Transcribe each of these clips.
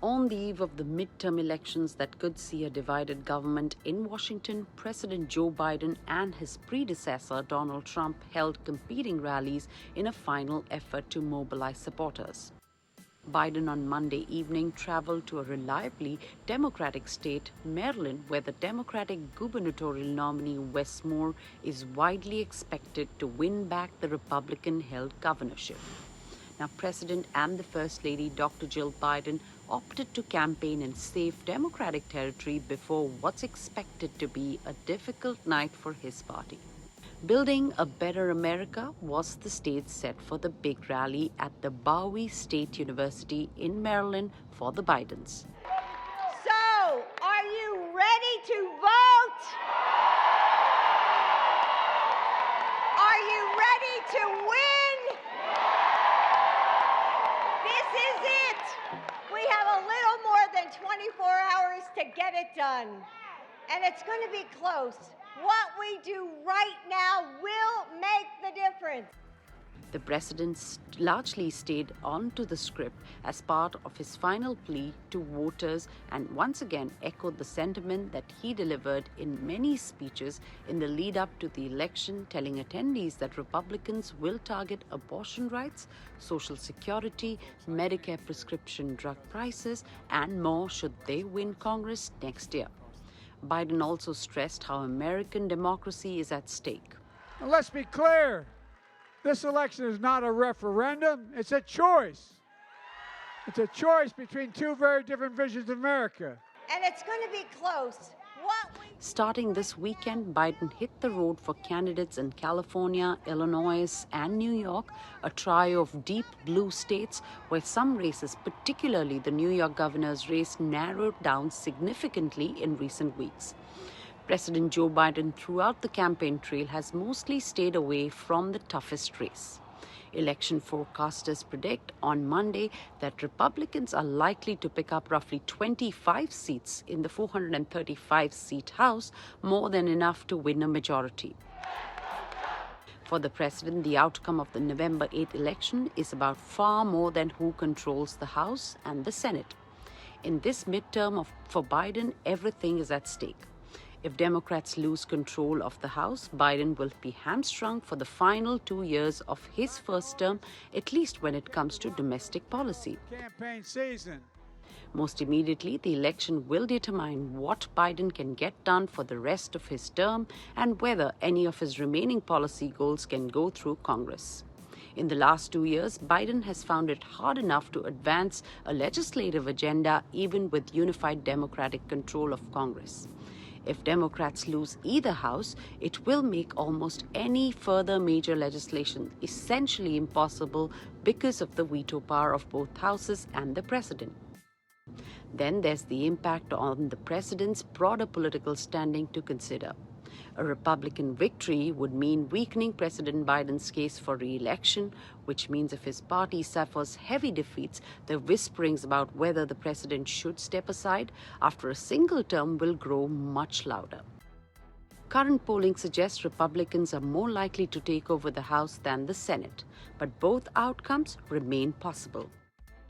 On the eve of the midterm elections that could see a divided government in Washington, President Joe Biden and his predecessor Donald Trump held competing rallies in a final effort to mobilize supporters. Biden on Monday evening traveled to a reliably Democratic state, Maryland, where the Democratic gubernatorial nominee Wes Moore is widely expected to win back the Republican-held governorship. Now, President and the First Lady, Dr. Jill Biden, opted to campaign in safe Democratic territory before what's expected to be a difficult night for his party. Building a Better America was the stage set for the big rally at the Bowie State University in Maryland for the Bidens. So, are you ready to vote? Are you ready to win? This is it. We have a little more than 24 hours to get it done. And it's going to be close. What we do right now will make the difference. The president largely stayed on to the script as part of his final plea to voters and once again echoed the sentiment that he delivered in many speeches in the lead up to the election, telling attendees that Republicans will target abortion rights, Social Security, Medicare prescription drug prices, and more should they win Congress next year. Biden also stressed how American democracy is at stake. Now let's be clear. This election is not a referendum. It's a choice. It's a choice between two very different visions of America. And it's going to be close. Starting this weekend, Biden hit the road for candidates in California, Illinois, and New York, a trio of deep blue states where some races, particularly the New York governor's race, narrowed down significantly in recent weeks. President Joe Biden, throughout the campaign trail, has mostly stayed away from the toughest race. Election forecasters predict on Monday that Republicans are likely to pick up roughly 25 seats in the 435-seat House, more than enough to win a majority. For the president, the outcome of the November 8 election is about far more than who controls the House and the Senate. In this midterm for Biden, everything is at stake. If Democrats lose control of the House, Biden will be hamstrung for the final 2 years of his first term, at least when it comes to domestic policy. Campaign season. Most immediately, the election will determine what Biden can get done for the rest of his term and whether any of his remaining policy goals can go through Congress. In the last 2 years, Biden has found it hard enough to advance a legislative agenda even with unified Democratic control of Congress. If Democrats lose either house, it will make almost any further major legislation essentially impossible because of the veto power of both houses and the president. Then there's the impact on the president's broader political standing to consider. A Republican victory would mean weakening President Biden's case for re-election, which means if his party suffers heavy defeats, the whisperings about whether the president should step aside after a single term will grow much louder. Current polling suggests Republicans are more likely to take over the House than the Senate, but both outcomes remain possible.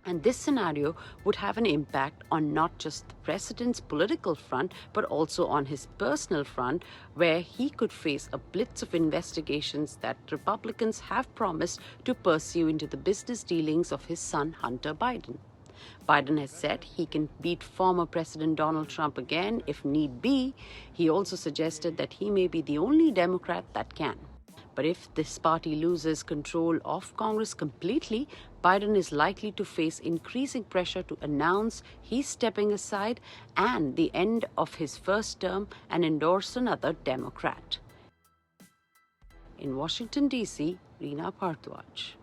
And this scenario would have an impact on not just the president's political front, but also on his personal front, where he could face a blitz of investigations that Republicans have promised to pursue into the business dealings of his son, Hunter Biden. Biden has said he can beat former President Donald Trump again if need be. He also suggested that he may be the only Democrat that can. But if this party loses control of Congress completely, Biden is likely to face increasing pressure to announce he's stepping aside and the end of his first term and endorse another Democrat. In Washington, D.C., Reena Bhardwaj.